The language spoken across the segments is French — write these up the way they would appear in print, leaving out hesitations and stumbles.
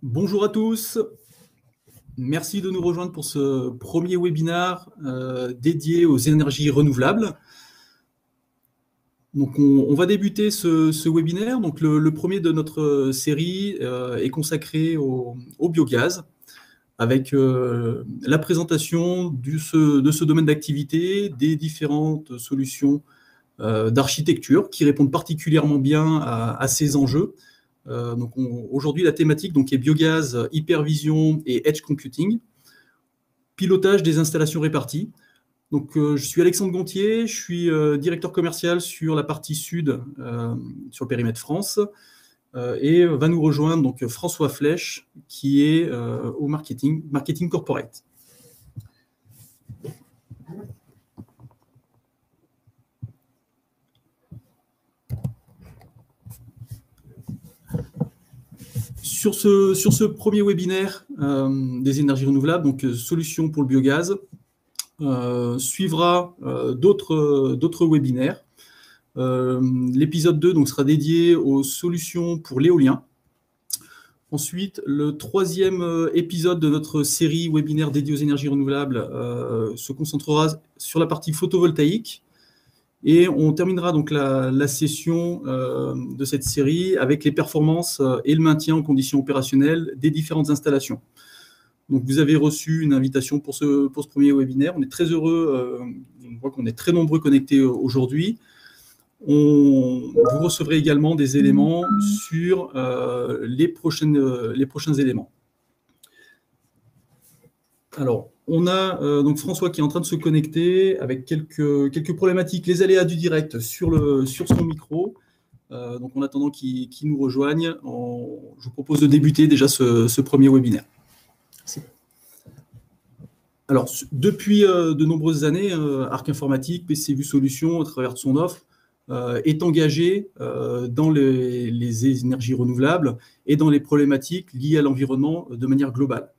Bonjour à tous, merci de nous rejoindre pour ce premier webinaire dédié aux énergies renouvelables. Donc on va débuter ce webinaire. Donc le premier de notre série est consacré au biogaz, avec la présentation de ce domaine d'activité, des différentes solutions d'architecture qui répondent particulièrement bien à ces enjeux. Donc aujourd'hui, la thématique est biogaz, hypervision et edge computing, pilotage des installations réparties. Donc, je suis Alexandre Gontier, je suis directeur commercial sur la partie sud, sur le périmètre France, et va nous rejoindre donc François Flèche, qui est au marketing corporate. Sur ce premier webinaire des énergies renouvelables, donc solutions pour le biogaz, suivra d'autres webinaires. L'épisode 2 donc, sera dédié aux solutions pour l'éolien. Ensuite, le troisième épisode de notre série webinaire dédiée aux énergies renouvelables se concentrera sur la partie photovoltaïque. Et on terminera donc la session de cette série avec les performances et le maintien en conditions opérationnelles des différentes installations. Donc vous avez reçu une invitation pour ce premier webinaire. On est très heureux, on voit qu'on est très nombreux connectés aujourd'hui. Vous recevrez également des éléments sur les prochains éléments. Alors, on a donc François qui est en train de se connecter avec quelques problématiques, les aléas du direct sur son micro. Donc, en attendant qu'il nous rejoigne, je vous propose de débuter déjà ce premier webinaire. Merci. Alors, depuis de nombreuses années, Arc Informatique, PCVu Solutions, à travers de son offre, est engagé dans les énergies renouvelables et dans les problématiques liées à l'environnement de manière globale.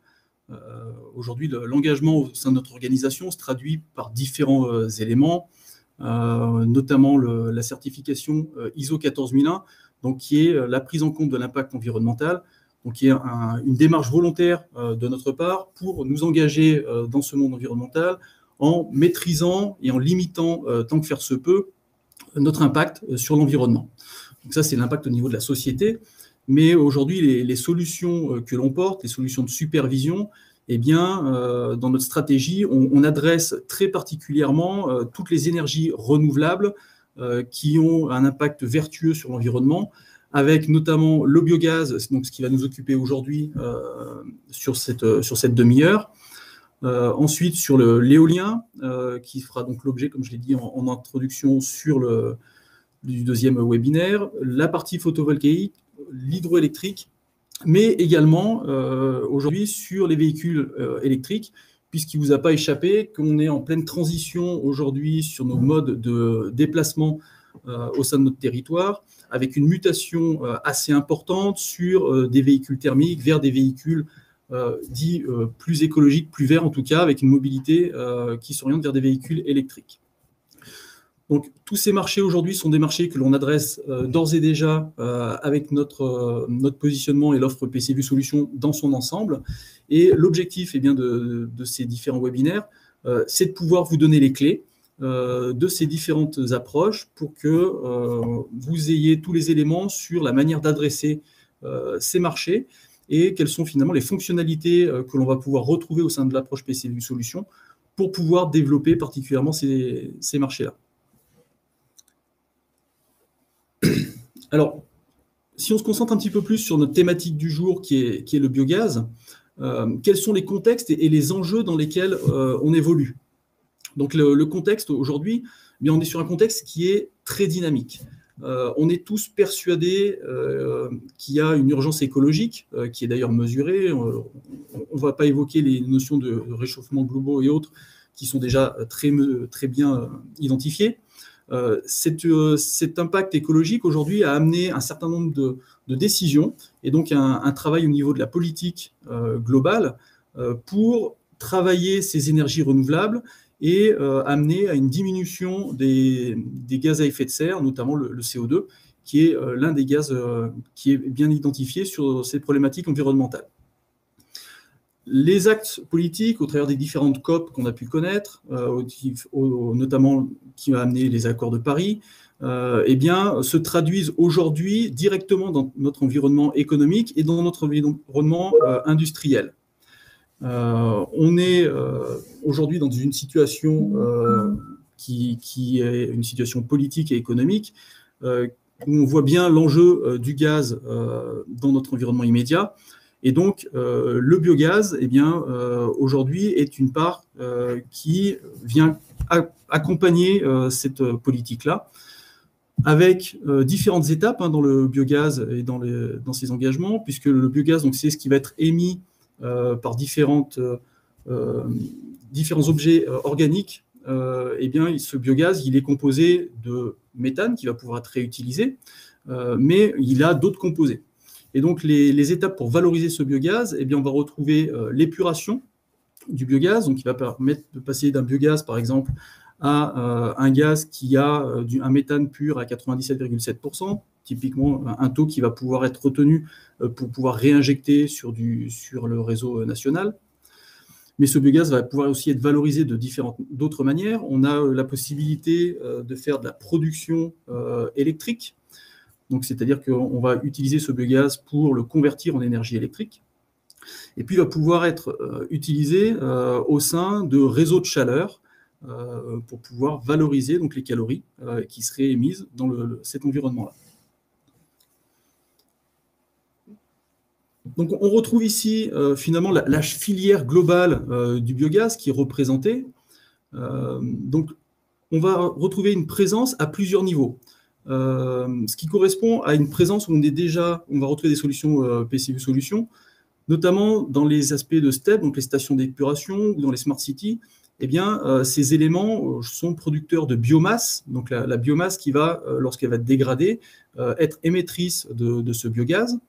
Aujourd'hui, l'engagement au sein de notre organisation se traduit par différents éléments, notamment la certification ISO 14001, donc qui est la prise en compte de l'impact environnemental, donc qui est une démarche volontaire de notre part pour nous engager dans ce monde environnemental en maîtrisant et en limitant, tant que faire se peut, notre impact sur l'environnement. Donc ça, c'est l'impact au niveau de la société. Mais aujourd'hui, les solutions que l'on porte, les solutions de supervision, eh bien, dans notre stratégie, on adresse très particulièrement toutes les énergies renouvelables qui ont un impact vertueux sur l'environnement, avec notamment le biogaz, donc ce qui va nous occuper aujourd'hui sur cette demi-heure. Ensuite, sur l'éolien, qui fera donc l'objet, comme je l'ai dit en introduction, du deuxième webinaire, la partie photovoltaïque, l'hydroélectrique, mais également aujourd'hui sur les véhicules électriques, puisqu'il ne vous a pas échappé qu'on est en pleine transition aujourd'hui sur nos modes de déplacement au sein de notre territoire, avec une mutation assez importante sur des véhicules thermiques vers des véhicules dits plus écologiques, plus verts en tout cas, avec une mobilité qui s'oriente vers des véhicules électriques. Donc, tous ces marchés aujourd'hui sont des marchés que l'on adresse d'ores et déjà avec notre positionnement et l'offre PCVu Solutions dans son ensemble. Et l'objectif de ces différents webinaires, c'est de pouvoir vous donner les clés de ces différentes approches pour que vous ayez tous les éléments sur la manière d'adresser ces marchés et quelles sont finalement les fonctionnalités que l'on va pouvoir retrouver au sein de l'approche PCVu Solutions pour pouvoir développer particulièrement ces marchés-là. Alors, si on se concentre un petit peu plus sur notre thématique du jour qui est le biogaz, quels sont les contextes et les enjeux dans lesquels on évolue? Donc le contexte aujourd'hui, on est sur un contexte qui est très dynamique. On est tous persuadés qu'il y a une urgence écologique, qui est d'ailleurs mesurée. On ne va pas évoquer les notions de réchauffement global et autres qui sont déjà très bien identifiées. Cet impact écologique aujourd'hui a amené un certain nombre de décisions et donc un travail au niveau de la politique globale pour travailler ces énergies renouvelables et amener à une diminution des gaz à effet de serre, notamment le CO2, qui est l'un des gaz qui est bien identifié sur ces problématiques environnementales. Les actes politiques, au travers des différentes COP qu'on a pu connaître, notamment qui ont amené les accords de Paris, eh bien, se traduisent aujourd'hui directement dans notre environnement économique et dans notre environnement industriel. On est aujourd'hui dans une situation qui est une situation politique et économique où on voit bien l'enjeu du gaz dans notre environnement immédiat. Et donc, le biogaz, eh bien, aujourd'hui, est une part qui vient accompagner cette politique-là, avec différentes étapes dans le biogaz et dans ses engagements, puisque le biogaz, c'est ce qui va être émis par différents objets organiques. Eh bien, ce biogaz, il est composé de méthane qui va pouvoir être réutilisé, mais il a d'autres composés. Et donc, les étapes pour valoriser ce biogaz, eh bien, on va retrouver l'épuration du biogaz, donc qui va permettre de passer d'un biogaz, par exemple, à un gaz qui a un méthane pur à 97,7%, typiquement un taux qui va pouvoir être retenu pour pouvoir réinjecter sur le réseau national. Mais ce biogaz va pouvoir aussi être valorisé d'autres manières. On a la possibilité de faire de la production électrique. Donc, c'est-à-dire qu'on va utiliser ce biogaz pour le convertir en énergie électrique. Et puis, il va pouvoir être utilisé au sein de réseaux de chaleur pour pouvoir valoriser donc, les calories qui seraient émises dans cet environnement-là. Donc, on retrouve ici finalement la filière globale du biogaz qui est représentée. Donc, on va retrouver une présence à plusieurs niveaux. Ce qui correspond à une présence où on va retrouver des solutions PCU Solutions, notamment dans les aspects de STEP, donc les stations d'épuration ou dans les smart cities. Eh bien, ces éléments sont producteurs de biomasse, donc la biomasse qui va, lorsqu'elle va être dégradée, être émettrice de ce biogaz.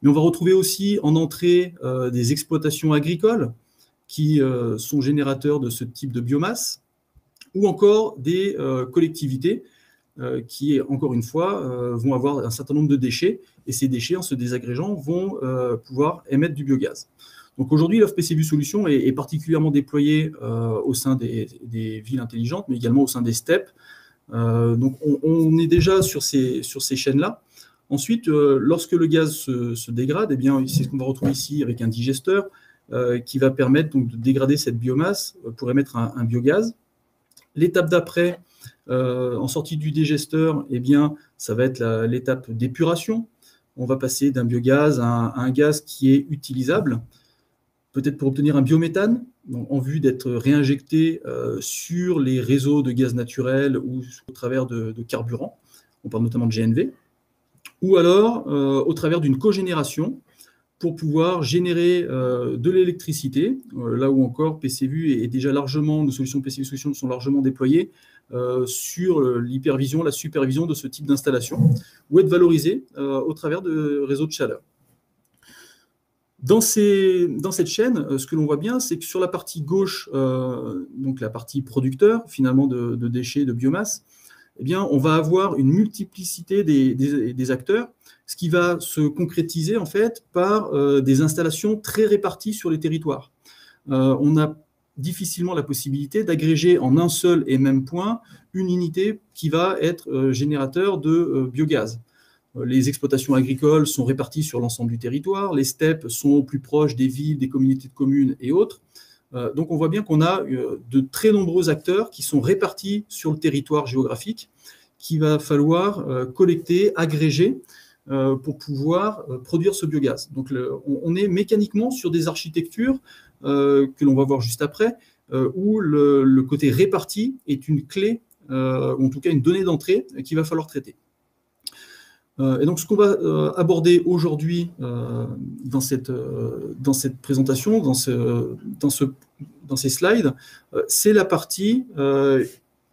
Mais on va retrouver aussi en entrée des exploitations agricoles qui sont générateurs de ce type de biomasse, ou encore des collectivités qui, encore une fois, vont avoir un certain nombre de déchets, et ces déchets, en se désagrégeant, vont pouvoir émettre du biogaz. Donc aujourd'hui, l'offre PCU Solutions est particulièrement déployée au sein des villes intelligentes, mais également au sein des STEP. Donc on est déjà sur ces chaînes-là. Ensuite, lorsque le gaz se dégrade, eh bien, c'est ce qu'on va retrouver ici avec un digesteur qui va permettre donc, de dégrader cette biomasse pour émettre un biogaz. L'étape d'après, en sortie du digesteur, eh bien, ça va être l'étape d'épuration. On va passer d'un biogaz à un gaz qui est utilisable, peut-être pour obtenir un biométhane, en vue d'être réinjecté sur les réseaux de gaz naturel ou au travers de carburants. On parle notamment de GNV. Ou alors au travers d'une cogénération pour pouvoir générer de l'électricité, là où encore PCVU est déjà largement, nos solutions PCVU Solutions sont largement déployées sur l'hypervision, la supervision de ce type d'installation, ou être valorisées au travers de réseaux de chaleur. Dans cette chaîne, ce que l'on voit bien, c'est que sur la partie gauche, donc la partie producteur finalement de déchets, de biomasse, eh bien, on va avoir une multiplicité des acteurs, ce qui va se concrétiser en fait par des installations très réparties sur les territoires. On a difficilement la possibilité d'agréger en un seul et même point une unité qui va être générateur de biogaz. Les exploitations agricoles sont réparties sur l'ensemble du territoire, les STEP sont plus proches des villes, des communautés de communes et autres. Donc on voit bien qu'on a de très nombreux acteurs qui sont répartis sur le territoire géographique, qu'il va falloir collecter, agréger pour pouvoir produire ce biogaz. Donc on est mécaniquement sur des architectures que l'on va voir juste après, où le côté réparti est une clé, ou en tout cas une donnée d'entrée qu'il va falloir traiter. Et donc, ce qu'on va aborder aujourd'hui dans cette présentation, dans ces slides, c'est la partie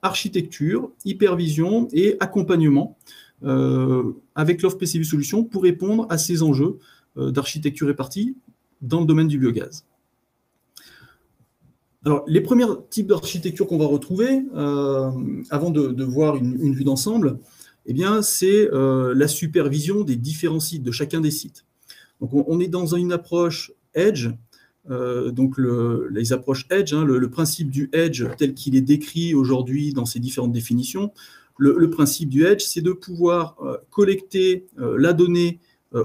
architecture, hypervision et accompagnement avec l'offre PCVU Solutions pour répondre à ces enjeux d'architecture répartie dans le domaine du biogaz. Alors, les premiers types d'architecture qu'on va retrouver, avant de voir une vue d'ensemble, eh bien, c'est la supervision des différents sites, de chacun des sites. Donc, on est dans une approche edge. Donc, les approches edge, hein, le principe du edge tel qu'il est décrit aujourd'hui dans ces différentes définitions, le principe du edge, c'est de pouvoir collecter la donnée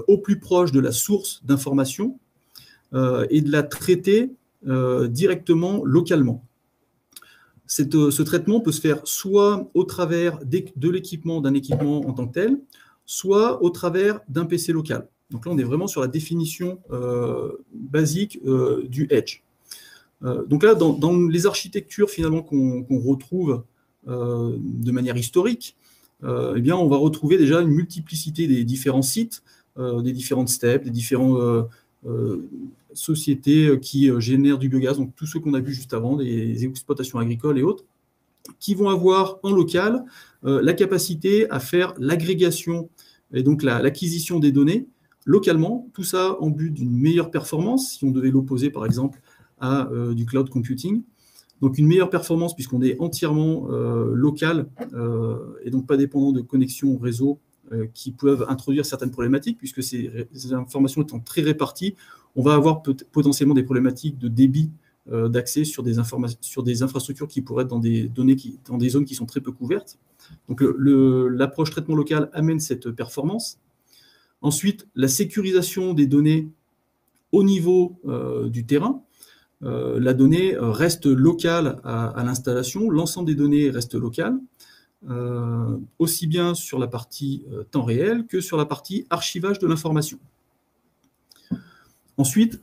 au plus proche de la source d'information et de la traiter directement localement. Ce traitement peut se faire soit au travers de l'équipement, d'un équipement en tant que tel, soit au travers d'un PC local. Donc là, on est vraiment sur la définition basique du edge. Donc là, dans les architectures finalement qu'on retrouve de manière historique, eh bien, on va retrouver déjà une multiplicité des différents sites, des différentes steppes, des différentes sociétés qui génèrent du biogaz, donc tous ceux qu'on a vus juste avant, des exploitations agricoles et autres, qui vont avoir en local la capacité à faire l'agrégation et donc l'acquisition des données localement, tout ça en but d'une meilleure performance, si on devait l'opposer par exemple à du cloud computing. Donc une meilleure performance puisqu'on est entièrement local et donc pas dépendant de connexions réseau qui peuvent introduire certaines problématiques, puisque ces informations étant très réparties, on va avoir potentiellement des problématiques de débit d'accès sur des infrastructures qui pourraient être dans des zones qui sont très peu couvertes. Donc l'approche traitement local amène cette performance. Ensuite, la sécurisation des données au niveau du terrain. La donnée reste locale à l'installation, l'ensemble des données reste local, aussi bien sur la partie temps réel que sur la partie archivage de l'information. Ensuite,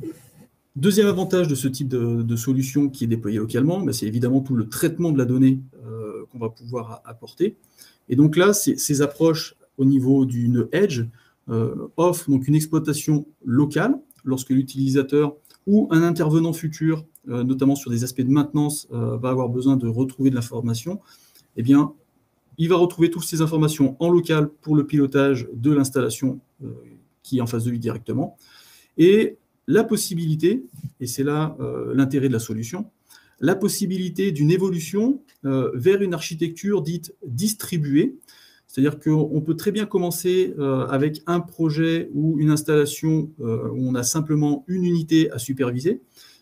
deuxième avantage de ce type de solution qui est déployé localement, c'est évidemment tout le traitement de la donnée qu'on va pouvoir apporter. Et donc là, ces approches au niveau d'une edge offrent donc une exploitation locale lorsque l'utilisateur ou un intervenant futur, notamment sur des aspects de maintenance, va avoir besoin de retrouver de l'information, eh bien, il va retrouver toutes ces informations en local pour le pilotage de l'installation qui est en face de lui directement. Et la possibilité, et c'est là l'intérêt de la solution, la possibilité d'une évolution vers une architecture dite distribuée, c'est-à-dire qu'on peut très bien commencer avec un projet ou une installation où on a simplement une unité à superviser,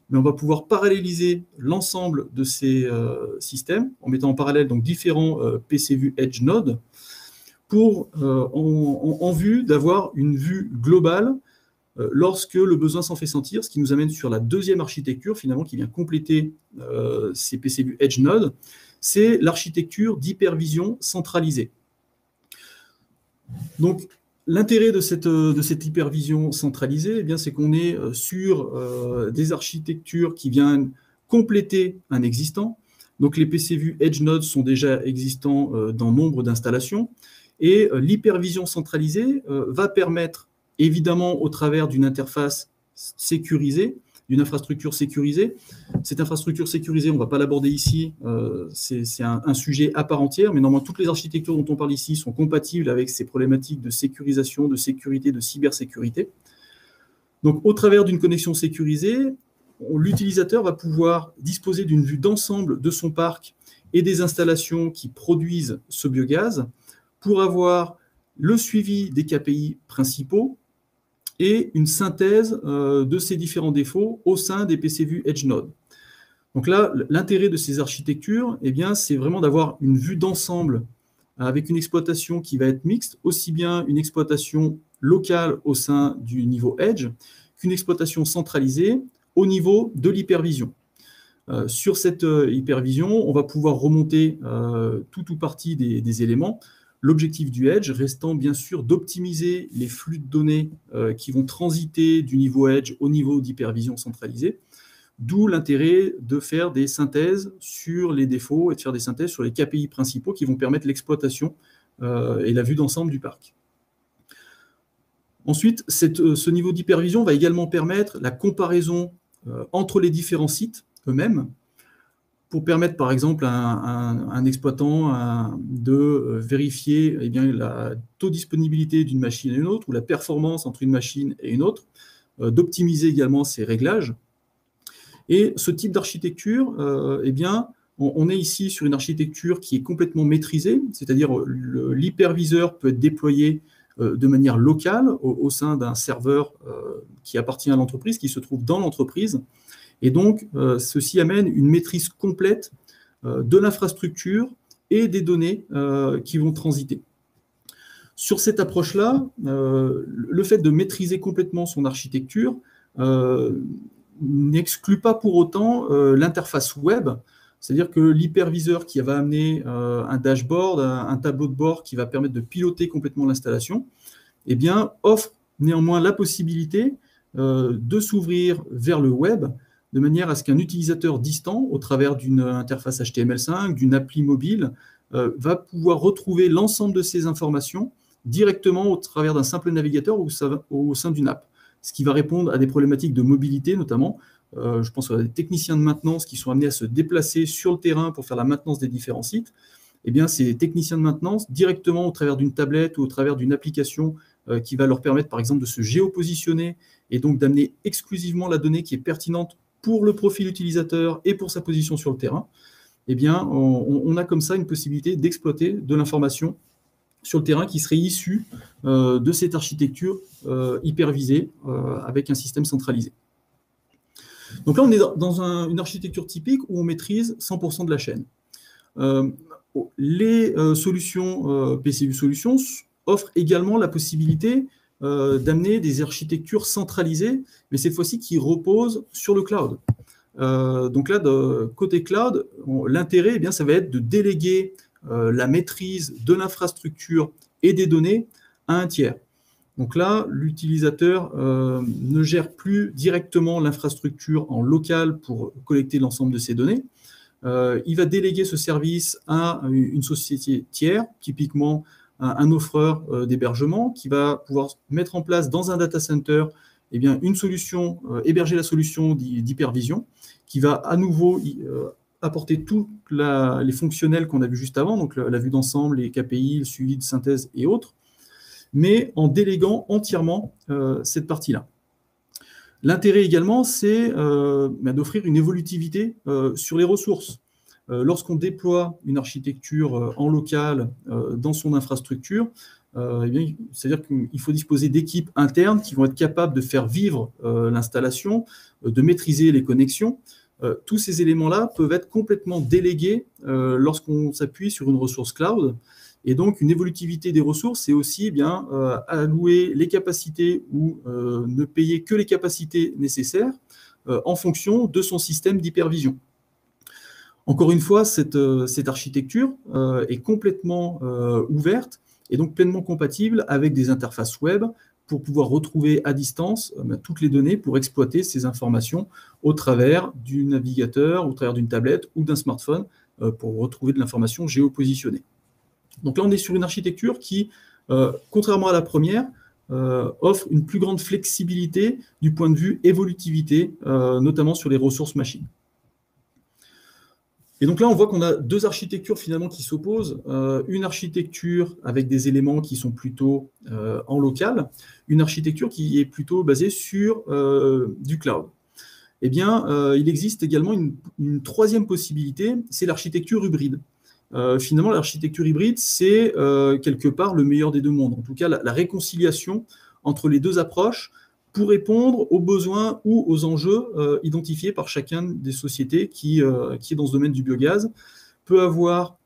mais on va pouvoir paralléliser l'ensemble de ces systèmes en mettant en parallèle donc différents PCVu Edge Nodes pour en vue d'avoir une vue globale lorsque le besoin s'en fait sentir, ce qui nous amène sur la deuxième architecture finalement qui vient compléter ces PCVu Edge Nodes, c'est l'architecture d'hypervision centralisée. Donc, l'intérêt de cette hypervision centralisée, eh bien, c'est qu'on est sur des architectures qui viennent compléter un existant. Donc, les PCVu Edge Nodes sont déjà existants dans nombre d'installations. Et l'hypervision centralisée va permettre, évidemment, au travers d'une interface sécurisée, d'une infrastructure sécurisée. Cette infrastructure sécurisée, on ne va pas l'aborder ici, c'est un sujet à part entière, mais normalement, toutes les architectures dont on parle ici sont compatibles avec ces problématiques de sécurisation, de sécurité, de cybersécurité. Donc, au travers d'une connexion sécurisée, l'utilisateur va pouvoir disposer d'une vue d'ensemble de son parc et des installations qui produisent ce biogaz pour avoir le suivi des KPI principaux et une synthèse de ces différents défauts au sein des PCVu Edge Nodes. Donc là, l'intérêt de ces architectures, eh bien, c'est vraiment d'avoir une vue d'ensemble avec une exploitation qui va être mixte, aussi bien une exploitation locale au sein du niveau Edge qu'une exploitation centralisée au niveau de l'hypervision. Sur cette hypervision, on va pouvoir remonter tout ou partie des éléments. L'objectif du Edge restant bien sûr d'optimiser les flux de données qui vont transiter du niveau Edge au niveau d'hypervision centralisée, d'où l'intérêt de faire des synthèses sur les défauts et de faire des synthèses sur les KPI principaux qui vont permettre l'exploitation et la vue d'ensemble du parc. Ensuite, ce niveau d'hypervision va également permettre la comparaison entre les différents sites eux-mêmes, pour permettre, par exemple, à un exploitant de vérifier la taux de disponibilité d'une machine et une autre, ou la performance entre une machine et une autre, d'optimiser également ces réglages. Et ce type d'architecture on est ici sur une architecture qui est complètement maîtrisée, c'est-à-dire l'hyperviseur peut être déployé de manière locale au sein d'un serveur qui appartient à l'entreprise, qui se trouve dans l'entreprise. Et donc, ceci amène une maîtrise complète de l'infrastructure et des données qui vont transiter. Sur cette approche-là, le fait de maîtriser complètement son architecture n'exclut pas pour autant l'interface web, c'est-à-dire que l'hyperviseur qui va amener un dashboard, un tableau de bord qui va permettre de piloter complètement l'installation, eh bien, offre néanmoins la possibilité de s'ouvrir vers le web de manière à ce qu'un utilisateur distant, au travers d'une interface HTML5, d'une appli mobile, va pouvoir retrouver l'ensemble de ces informations directement au travers d'un simple navigateur ou au sein d'une app, ce qui va répondre à des problématiques de mobilité notamment. Je pense à des techniciens de maintenance qui sont amenés à se déplacer sur le terrain pour faire la maintenance des différents sites. Eh bien, ces techniciens de maintenance, directement au travers d'une tablette ou au travers d'une application qui va leur permettre, par exemple, de se géopositionner et donc d'amener exclusivement la donnée qui est pertinente pour le profil utilisateur et pour sa position sur le terrain, eh bien, on a comme ça une possibilité d'exploiter de l'information sur le terrain qui serait issue de cette architecture hypervisée avec un système centralisé. Donc là, on est dans une architecture typique où on maîtrise 100% de la chaîne. Les solutions PCU Solutions offrent également la possibilité d'amener des architectures centralisées, mais cette fois-ci qui reposent sur le cloud. Donc là, côté cloud, l'intérêt, eh bien, ça va être de déléguer la maîtrise de l'infrastructure et des données à un tiers. Donc là, l'utilisateur ne gère plus directement l'infrastructure en local pour collecter l'ensemble de ces données. Il va déléguer ce service à une société tiers, typiquement un offreur d'hébergement, qui va pouvoir mettre en place dans un data center eh bien, une solution, héberger la solution d'hypervision, qui va à nouveau apporter tous les fonctionnels qu'on a vus juste avant, donc la vue d'ensemble, les KPI, le suivi de synthèse et autres, mais en déléguant entièrement cette partie-là. L'intérêt également, c'est d'offrir une évolutivité sur les ressources. Lorsqu'on déploie une architecture en local dans son infrastructure, c'est-à-dire qu'il faut disposer d'équipes internes qui vont être capables de faire vivre l'installation, de maîtriser les connexions. Tous ces éléments-là peuvent être complètement délégués lorsqu'on s'appuie sur une ressource cloud. Et donc, une évolutivité des ressources, c'est aussi allouer les capacités ou ne payer que les capacités nécessaires en fonction de son système d'hypervision. Encore une fois, cette architecture est complètement ouverte et donc pleinement compatible avec des interfaces web pour pouvoir retrouver à distance toutes les données pour exploiter ces informations au travers du navigateur, au travers d'une tablette ou d'un smartphone pour retrouver de l'information géopositionnée. Donc là, on est sur une architecture qui, contrairement à la première, offre une plus grande flexibilité du point de vue évolutivité, notamment sur les ressources machines. Et donc là, on voit qu'on a deux architectures finalement qui s'opposent. Une architecture avec des éléments qui sont plutôt en local, une architecture qui est plutôt basée sur du cloud. Eh bien, il existe également une troisième possibilité, c'est l'architecture hybride. Finalement, l'architecture hybride, c'est quelque part le meilleur des deux mondes. En tout cas, la réconciliation entre les deux approches pour répondre aux besoins ou aux enjeux identifiés par chacune des sociétés qui est dans ce domaine du biogaz, peut avoir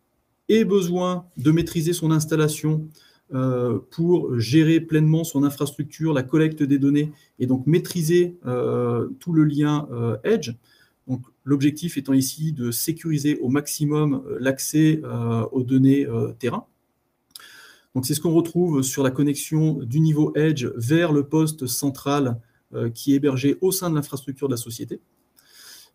et besoin de maîtriser son installation pour gérer pleinement son infrastructure, la collecte des données, et donc maîtriser tout le lien Edge. Donc, l'objectif étant ici de sécuriser au maximum l'accès aux données terrain. Donc, c'est ce qu'on retrouve sur la connexion du niveau Edge vers le poste central qui est hébergé au sein de l'infrastructure de la société.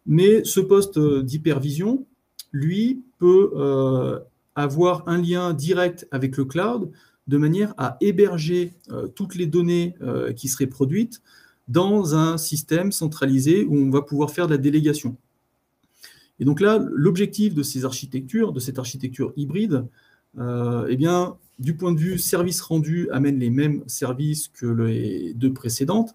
Mais ce poste d'hypervision, lui, peut avoir un lien direct avec le cloud de manière à héberger toutes les données qui seraient produites dans un système centralisé où on va pouvoir faire de la délégation. Et donc là, l'objectif de ces architectures, de cette architecture hybride, eh bien, du point de vue service rendu, amène les mêmes services que les deux précédentes.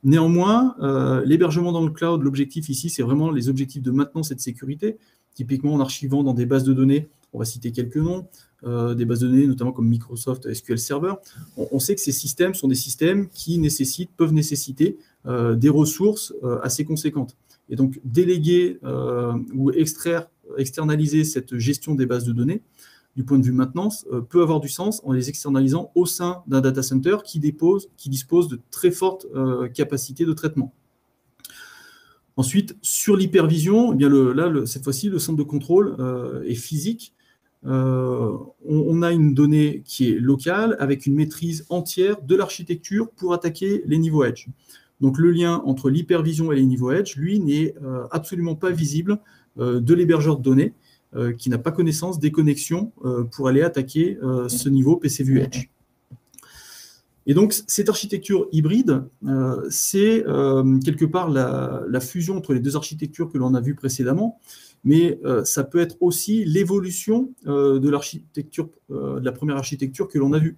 Néanmoins, l'hébergement dans le cloud, l'objectif ici, c'est vraiment les objectifs de maintenance et de sécurité typiquement en archivant dans des bases de données, on va citer quelques noms, des bases de données notamment comme Microsoft SQL Server. On sait que ces systèmes sont des systèmes qui peuvent nécessiter des ressources assez conséquentes. Et donc, déléguer ou externaliser cette gestion des bases de données, du point de vue maintenance, peut avoir du sens en les externalisant au sein d'un data center qui dispose de très fortes capacités de traitement. Ensuite, sur l'hypervision, eh bien cette fois-ci, le centre de contrôle est physique. On a une donnée qui est locale avec une maîtrise entière de l'architecture pour attaquer les niveaux edge. Donc le lien entre l'hypervision et les niveaux edge, lui, n'est absolument pas visible de l'hébergeur de données qui n'a pas connaissance des connexions pour aller attaquer ce niveau PCView edge. Et donc cette architecture hybride, c'est quelque part la fusion entre les deux architectures que l'on a vues précédemment, mais ça peut être aussi l'évolution de l'architecture, de la première architecture que l'on a vue.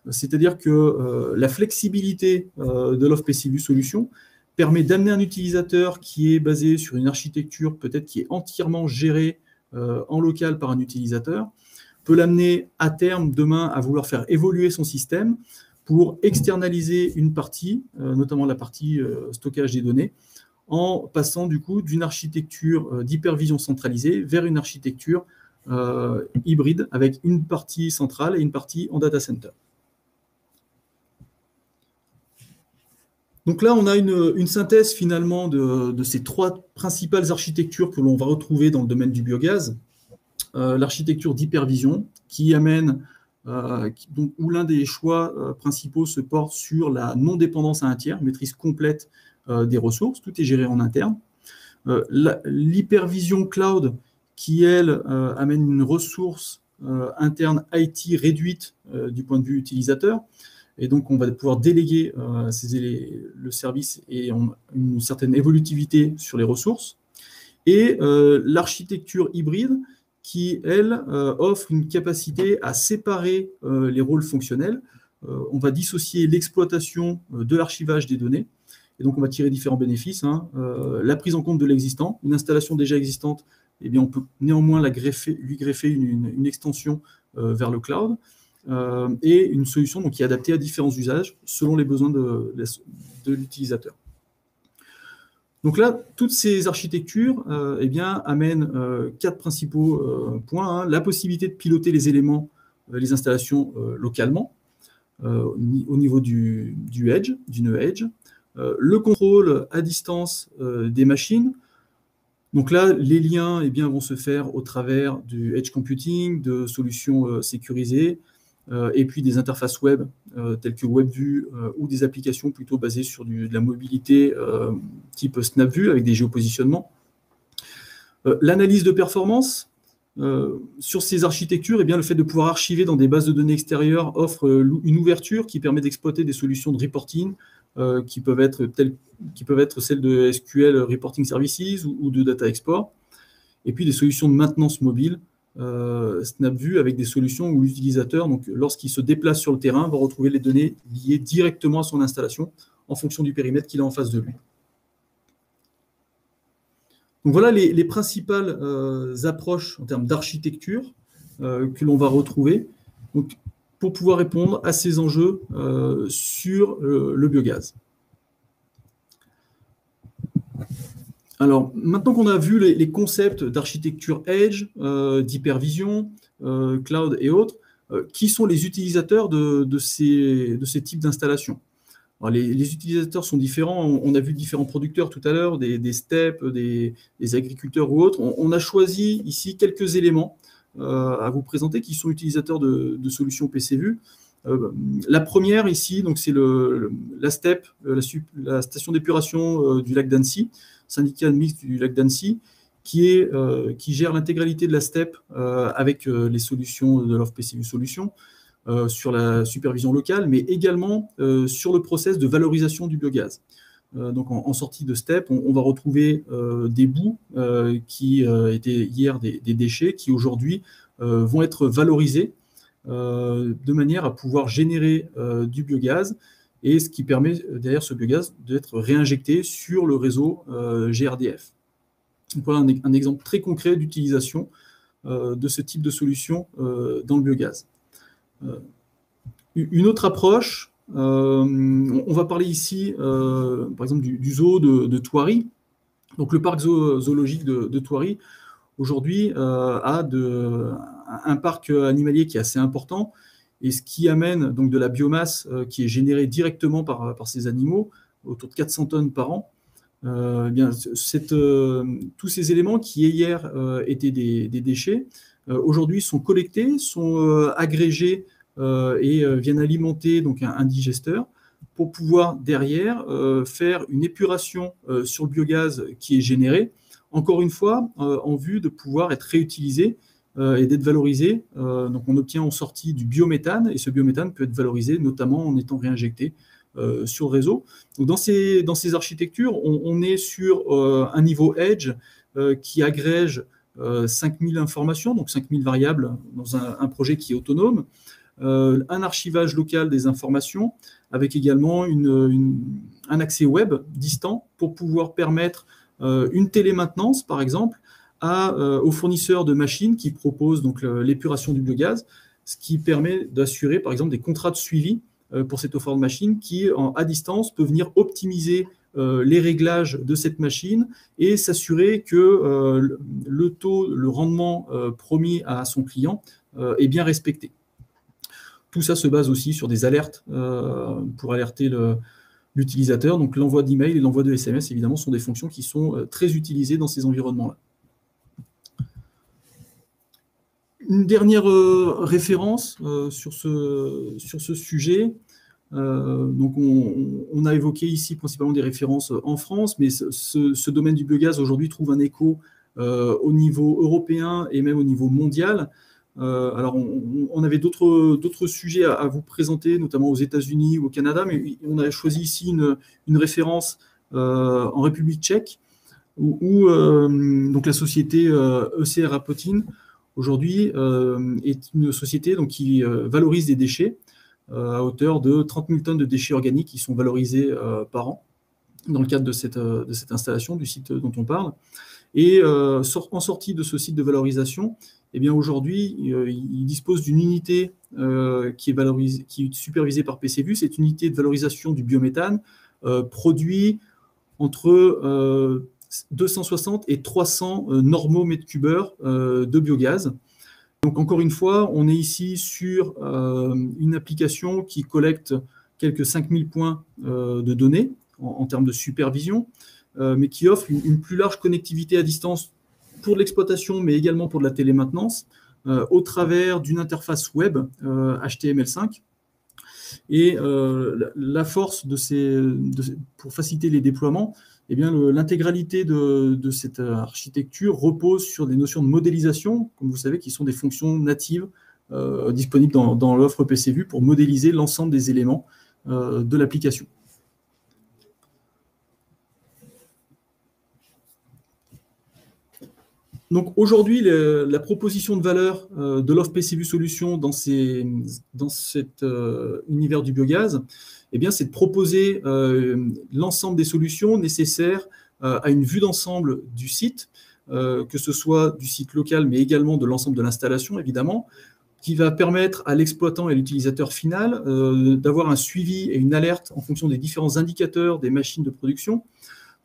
C'est-à-dire que la flexibilité de l'offre PCView Solution permet d'amener un utilisateur qui est basé sur une architecture peut-être qui est entièrement gérée en local par un utilisateur, peut l'amener à terme demain à vouloir faire évoluer son système pour externaliser une partie, notamment la partie stockage des données, en passant du coup d'une architecture d'hypervision centralisée vers une architecture hybride avec une partie centrale et une partie en data center. Donc là, on a une synthèse finalement de ces trois principales architectures que l'on va retrouver dans le domaine du biogaz. L'architecture d'hypervision qui amène, où l'un des choix principaux se porte sur la non-dépendance à un tiers, maîtrise complète des ressources, tout est géré en interne. L'hypervision cloud qui, elle, amène une ressource interne IT réduite du point de vue utilisateur. Et donc, on va pouvoir déléguer le service et une certaine évolutivité sur les ressources. Et l'architecture hybride qui, elle, offre une capacité à séparer les rôles fonctionnels. On va dissocier l'exploitation de l'archivage des données. Et donc, on va tirer différents bénéfices. La prise en compte de l'existant, une installation déjà existante, eh bien, on peut néanmoins lui greffer une extension vers le cloud. Et une solution donc, qui est adaptée à différents usages selon les besoins de l'utilisateur. Donc là, toutes ces architectures eh bien, amènent quatre principaux points. La possibilité de piloter les éléments, les installations localement, au niveau du edge, du nœud edge, le contrôle à distance des machines. Donc là, les liens eh bien, vont se faire au travers du edge computing, de solutions sécurisées, et puis des interfaces web telles que WebView ou des applications plutôt basées sur de la mobilité type SnapView avec des géopositionnements. L'analyse de performance, sur ces architectures, eh bien, le fait de pouvoir archiver dans des bases de données extérieures offre une ouverture qui permet d'exploiter des solutions de reporting qui peuvent être celles de SQL Reporting Services ou de Data Export, et puis des solutions de maintenance mobile, SnapView avec des solutions où l'utilisateur, lorsqu'il se déplace sur le terrain, va retrouver les données liées directement à son installation en fonction du périmètre qu'il a en face de lui. Donc voilà les principales approches en termes d'architecture que l'on va retrouver donc, pour pouvoir répondre à ces enjeux sur le biogaz. Alors, maintenant qu'on a vu les concepts d'architecture edge, d'hypervision, cloud et autres, qui sont les utilisateurs de ces types d'installations? Les utilisateurs sont différents. On a vu différents producteurs tout à l'heure, des steppes, des agriculteurs ou autres. On a choisi ici quelques éléments à vous présenter qui sont utilisateurs de solutions PCView. La première ici, c'est la STEP, la station d'épuration du lac d'Annecy, syndicat mixte du lac d'Annecy, qui gère l'intégralité de la STEP avec les solutions de l'offre PCView Solutions sur la supervision locale, mais également sur le process de valorisation du biogaz. Donc en sortie de STEP, on va retrouver des bouts qui étaient hier des déchets qui aujourd'hui vont être valorisés de manière à pouvoir générer du biogaz, et ce qui permet derrière ce biogaz d'être réinjecté sur le réseau GRDF. Donc, voilà un exemple très concret d'utilisation de ce type de solution dans le biogaz. Une autre approche, on va parler ici, par exemple, du zoo de Thoiry. Donc, le parc zoologique de Thoiry, aujourd'hui, a un parc animalier qui est assez important, et ce qui amène donc de la biomasse qui est générée directement par ces animaux, autour de 400 tonnes par an. Eh bien, tous ces éléments qui hier étaient des déchets, aujourd'hui sont collectés, sont agrégés et viennent alimenter donc un digesteur pour pouvoir derrière faire une épuration sur le biogaz qui est généré, encore une fois en vue de pouvoir être réutilisé et d'être valorisé. Donc on obtient en sortie du biométhane, et ce biométhane peut être valorisé notamment en étant réinjecté sur le réseau. Donc dans ces architectures, on est sur un niveau edge qui agrège 5000 informations, donc 5000 variables dans un projet qui est autonome, un archivage local des informations, avec également un accès web distant pour pouvoir permettre une télémaintenance, par exemple, aux fournisseurs de machines qui proposent donc l'épuration du biogaz, ce qui permet d'assurer, par exemple, des contrats de suivi pour cette offre de machine qui, à distance, peut venir optimiser les réglages de cette machine et s'assurer que le taux, le rendement promis à son client est bien respecté. Tout ça se base aussi sur des alertes pour alerter l'utilisateur. Donc l'envoi d'email et l'envoi de SMS, évidemment, sont des fonctions qui sont très utilisées dans ces environnements-là. Une dernière référence sur ce sujet. Donc on a évoqué ici principalement des références en France, mais ce domaine du biogaz aujourd'hui trouve un écho au niveau européen et même au niveau mondial. Alors on avait d'autres sujets à vous présenter, notamment aux États-Unis ou au Canada, mais on a choisi ici une référence en République tchèque, où donc la société ECR Rapotin aujourd'hui est une société donc, qui valorise des déchets à hauteur de 30 000 tonnes de déchets organiques qui sont valorisés par an dans le cadre de cette installation, du site dont on parle. Et en sortie de ce site de valorisation, eh bien aujourd'hui, il dispose d'une unité qui est supervisée par PCVU. Cette unité de valorisation du biométhane produit entre 260 et 300 normaux mètres cubeurs de biogaz. Donc encore une fois, on est ici sur une application qui collecte quelques 5000 points de données en termes de supervision, mais qui offre une plus large connectivité à distance pour l'exploitation, mais également pour de la télémaintenance, au travers d'une interface web HTML5. Et la force pour faciliter les déploiements, eh bien, l'intégralité de cette architecture repose sur des notions de modélisation, comme vous savez, qui sont des fonctions natives disponibles dans l'offre PCVU pour modéliser l'ensemble des éléments de l'application. Donc aujourd'hui, la proposition de valeur de l'offre PCVU Solutions dans cet univers du biogaz, eh bien, c'est de proposer l'ensemble des solutions nécessaires à une vue d'ensemble du site, que ce soit du site local, mais également de l'ensemble de l'installation, évidemment, qui va permettre à l'exploitant et à l'utilisateur final d'avoir un suivi et une alerte en fonction des différents indicateurs des machines de production.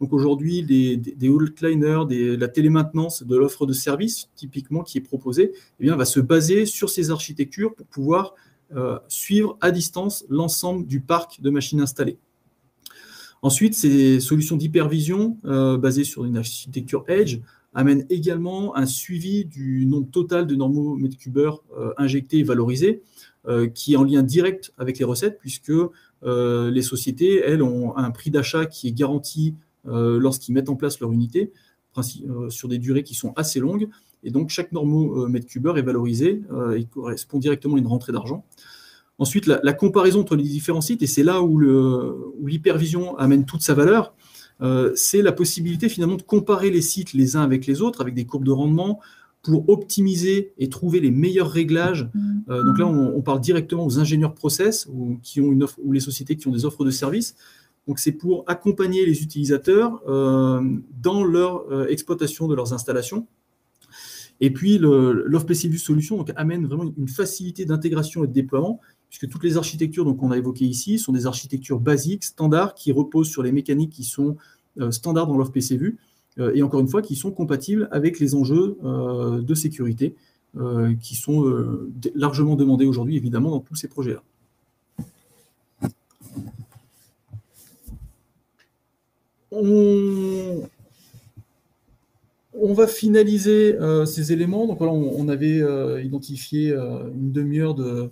Donc aujourd'hui, des outliners, la télémaintenance de l'offre de service, typiquement, qui est proposée, eh bien, va se baser sur ces architectures pour pouvoir suivre à distance l'ensemble du parc de machines installées. Ensuite, ces solutions d'hypervision basées sur une architecture Edge amènent également un suivi du nombre total de normaux mètres cubeurs injectés et valorisés, qui est en lien direct avec les recettes, puisque les sociétés, elles, ont un prix d'achat qui est garanti lorsqu'ils mettent en place leur unité, sur des durées qui sont assez longues, et donc chaque normaux mètre cubeur est valorisé et correspond directement à une rentrée d'argent. Ensuite, la comparaison entre les différents sites, et c'est là où l'hypervision amène toute sa valeur, c'est la possibilité finalement de comparer les sites les uns avec les autres, avec des courbes de rendement, pour optimiser et trouver les meilleurs réglages. Donc là, on parle directement aux ingénieurs process ou les sociétés qui ont des offres de services, Donc, c'est pour accompagner les utilisateurs dans leur exploitation de leurs installations. Et puis, l'offre PCView Solutions donc, amène vraiment une facilité d'intégration et de déploiement, puisque toutes les architectures qu'on a évoquées ici sont des architectures basiques, standards, qui reposent sur les mécaniques qui sont standards dans l'offre PCView, et encore une fois, qui sont compatibles avec les enjeux de sécurité qui sont largement demandés aujourd'hui, évidemment, dans tous ces projets-là. On va finaliser ces éléments. Donc voilà, on avait identifié une demi-heure de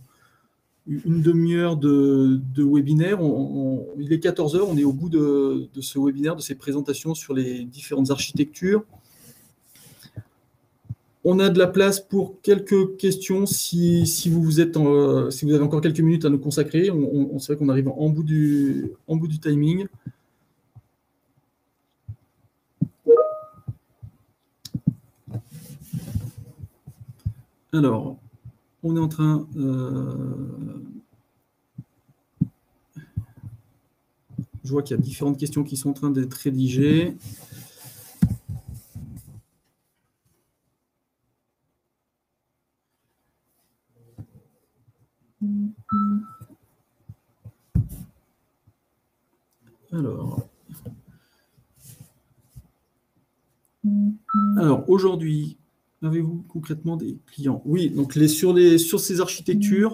webinaire. Il est 14 h, on est au bout de ce webinaire, de ces présentations sur les différentes architectures. On a de la place pour quelques questions si vous avez encore quelques minutes à nous consacrer. C'est vrai qu'on arrive en bout du timing. Alors, on est en train... je vois qu'il y a différentes questions qui sont en train d'être rédigées. Alors aujourd'hui, avez-vous concrètement des clients? Oui, donc sur ces architectures,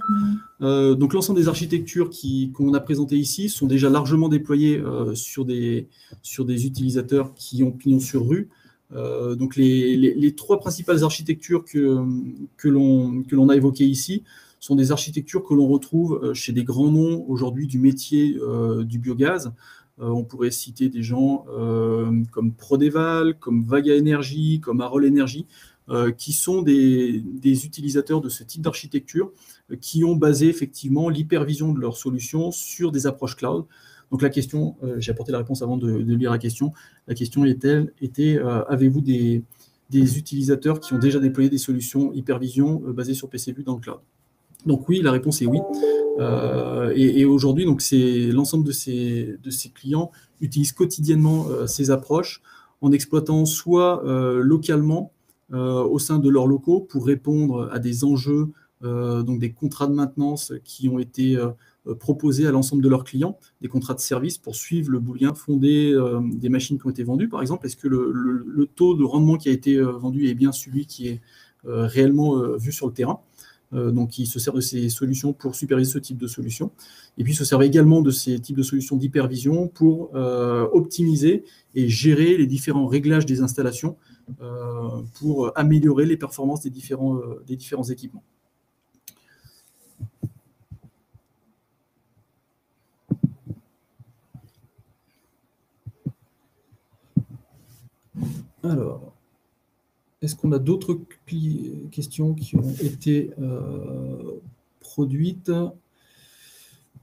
donc l'ensemble des architectures qu'on a présentées ici sont déjà largement déployées sur des utilisateurs qui ont pignon sur rue. Donc les trois principales architectures que l'on a évoquées ici sont des architectures que l'on retrouve chez des grands noms aujourd'hui du métier du biogaz. On pourrait citer des gens comme Prodeval, comme Vaga Energy, comme Arol Energy, qui sont des utilisateurs de ce type d'architecture qui ont basé effectivement l'hypervision de leurs solutions sur des approches cloud. Donc la question, j'ai apporté la réponse avant de lire la question était avez-vous des utilisateurs qui ont déjà déployé des solutions hypervision basées sur PCView dans le cloud? Donc oui, la réponse est oui. Et aujourd'hui, donc l'ensemble de ces clients utilisent quotidiennement ces approches en exploitant soit localement au sein de leurs locaux pour répondre à des enjeux, donc des contrats de maintenance qui ont été proposés à l'ensemble de leurs clients, des contrats de service pour suivre le booléen fondé des machines qui ont été vendues, par exemple. Est-ce que le taux de rendement qui a été vendu est bien celui qui est réellement vu sur le terrain? Donc, ils se servent de ces solutions pour superviser ce type de solution. Et puis, ils se servent également de ces types de solutions d'hypervision pour optimiser et gérer les différents réglages des installations pour améliorer les performances des différents équipements. Alors... est-ce qu'on a d'autres questions qui ont été produites?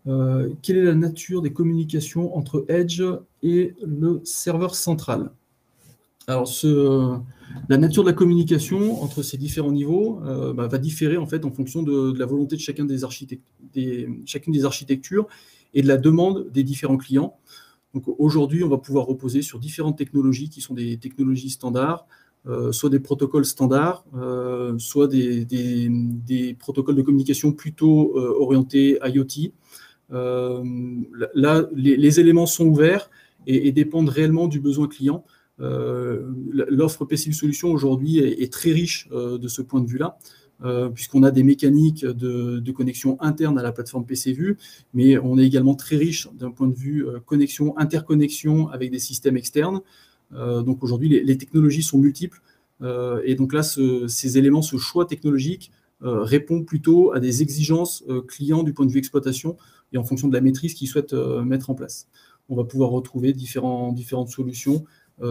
Quelle est la nature des communications entre Edge et le serveur central? Alors, la nature de la communication entre ces différents niveaux va différer en fait en fonction de la volonté de chacune des architectures et de la demande des différents clients. Donc aujourd'hui, on va pouvoir reposer sur différentes technologies qui sont des technologies standards, soit des protocoles standards, soit des protocoles de communication plutôt orientés IoT. Là, les éléments sont ouverts et dépendent réellement du besoin client. L'offre PCView Solutions aujourd'hui est très riche de ce point de vue-là, puisqu'on a des mécaniques de connexion interne à la plateforme PCView, mais on est également très riche d'un point de vue connexion, interconnexion avec des systèmes externes. Donc aujourd'hui, les technologies sont multiples, et donc là, ces éléments, ce choix technologique répond plutôt à des exigences clients du point de vue exploitation et en fonction de la maîtrise qu'ils souhaitent mettre en place. On va pouvoir retrouver différentes solutions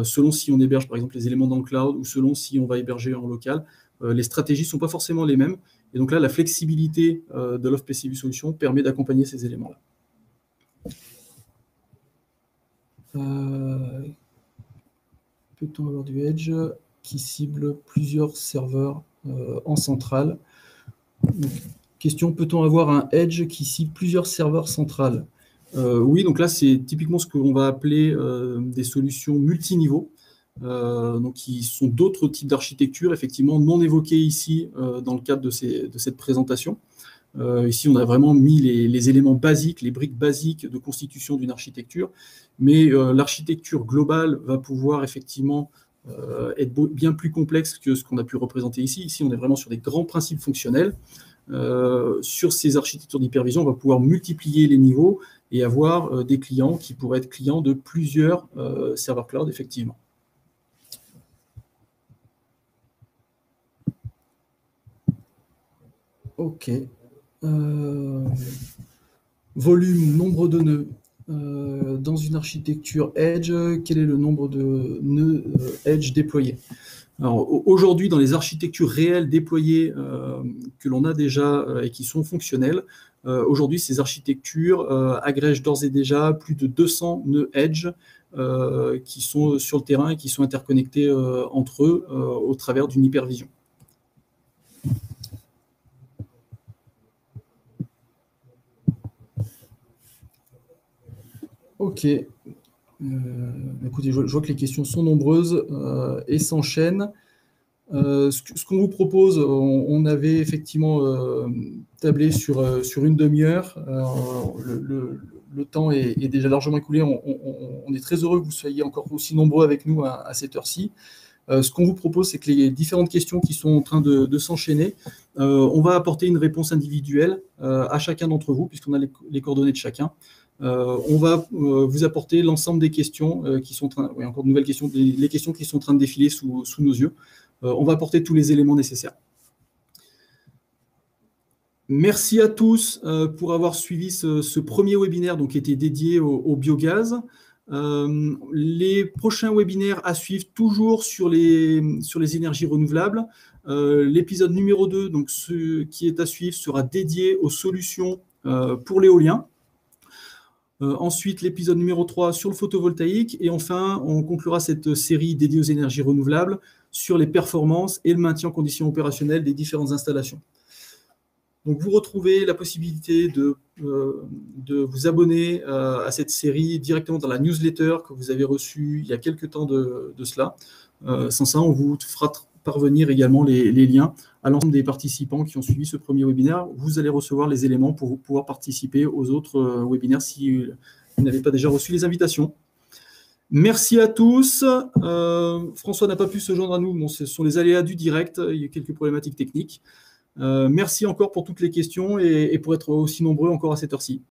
selon si on héberge par exemple les éléments dans le cloud ou selon si on va héberger en local. Les stratégies ne sont pas forcément les mêmes, et donc là, la flexibilité de l'offre PCView Solutions permet d'accompagner ces éléments-là. Peut-on avoir du Edge qui cible plusieurs serveurs en centrale? Donc, question, peut-on avoir un Edge qui cible plusieurs serveurs centrales? Oui, donc là, c'est typiquement ce qu'on va appeler des solutions multiniveaux, donc qui sont d'autres types d'architecture, effectivement non évoquées ici dans le cadre de cette présentation. Ici, on a vraiment mis les éléments basiques, les briques basiques de constitution d'une architecture, mais l'architecture globale va pouvoir effectivement être bien plus complexe que ce qu'on a pu représenter ici. Ici, on est vraiment sur des grands principes fonctionnels. Sur ces architectures d'hypervision, on va pouvoir multiplier les niveaux et avoir des clients qui pourraient être clients de plusieurs serveurs cloud, effectivement. OK. Volume, nombre de nœuds. Dans une architecture Edge, quel est le nombre de nœuds Edge déployés? Alors, aujourd'hui, dans les architectures réelles déployées que l'on a déjà et qui sont fonctionnelles, aujourd'hui, ces architectures agrègent d'ores et déjà plus de 200 nœuds Edge qui sont sur le terrain et qui sont interconnectés entre eux au travers d'une hypervision. Ok. Écoutez, je vois que les questions sont nombreuses et s'enchaînent. Ce qu'on vous propose, on avait effectivement tablé sur une demi-heure. Le temps est déjà largement écoulé. On est très heureux que vous soyez encore aussi nombreux avec nous à cette heure-ci. Ce qu'on vous propose, c'est que les différentes questions qui sont en train de s'enchaîner, on va apporter une réponse individuelle à chacun d'entre vous, puisqu'on a les coordonnées de chacun. On va vous apporter l'ensemble des questions qui sont encore de nouvelles questions, les questions qui sont en train de défiler sous nos yeux. On va apporter tous les éléments nécessaires. Merci à tous pour avoir suivi ce premier webinaire donc, qui était dédié au biogaz. Les prochains webinaires à suivre toujours sur les énergies renouvelables. L'épisode numéro 2, donc ce qui est à suivre, sera dédié aux solutions pour l'éolien. Ensuite, l'épisode numéro 3 sur le photovoltaïque. Et enfin, on conclura cette série dédiée aux énergies renouvelables sur les performances et le maintien en conditions opérationnelles des différentes installations. Donc, vous retrouvez la possibilité de vous abonner à cette série directement dans la newsletter que vous avez reçue il y a quelques temps de cela. Sans ça, on vous fera parvenir également les liens à l'ensemble des participants qui ont suivi ce premier webinaire. Vous allez recevoir les éléments pour pouvoir participer aux autres webinaires si vous n'avez pas déjà reçu les invitations. Merci à tous. François n'a pas pu se joindre à nous. Bon, ce sont les aléas du direct. Il y a quelques problématiques techniques. Merci encore pour toutes les questions et pour être aussi nombreux encore à cette heure-ci.